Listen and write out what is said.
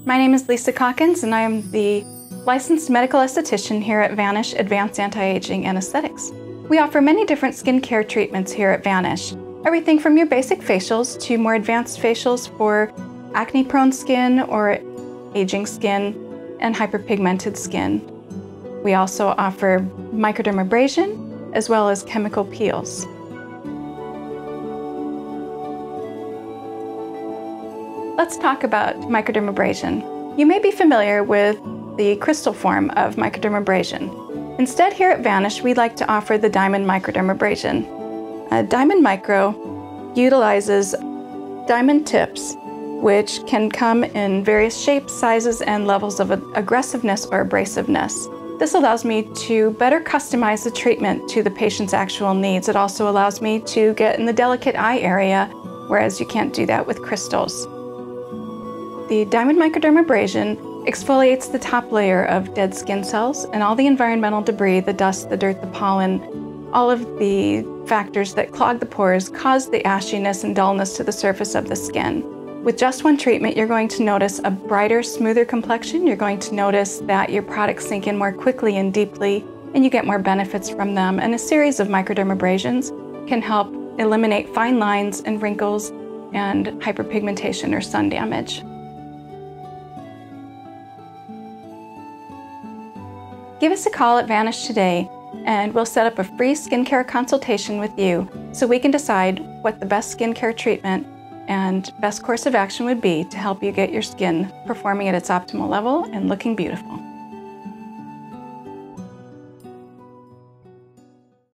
My name is Lisa Calkins, and I am the licensed medical esthetician here at Vanish Advanced Anti-Aging and Aesthetics. We offer many different skincare treatments here at Vanish. Everything from your basic facials to more advanced facials for acne-prone skin or aging skin and hyperpigmented skin. We also offer microdermabrasion as well as chemical peels. Let's talk about microdermabrasion. You may be familiar with the crystal form of microdermabrasion. Instead, here at Vanish, we like to offer the Diamond Microdermabrasion. Diamond Micro utilizes diamond tips, which can come in various shapes, sizes, and levels of aggressiveness or abrasiveness. This allows me to better customize the treatment to the patient's actual needs. It also allows me to get in the delicate eye area, whereas you can't do that with crystals. The Diamond Microdermabrasion exfoliates the top layer of dead skin cells and all the environmental debris, the dust, the dirt, the pollen, all of the factors that clog the pores cause the ashiness and dullness to the surface of the skin. With just one treatment, you're going to notice a brighter, smoother complexion. You're going to notice that your products sink in more quickly and deeply, and you get more benefits from them. And a series of microdermabrasions can help eliminate fine lines and wrinkles and hyperpigmentation or sun damage. Give us a call at Vanish today, and we'll set up a free skincare consultation with you so we can decide what the best skincare treatment and best course of action would be to help you get your skin performing at its optimal level and looking beautiful.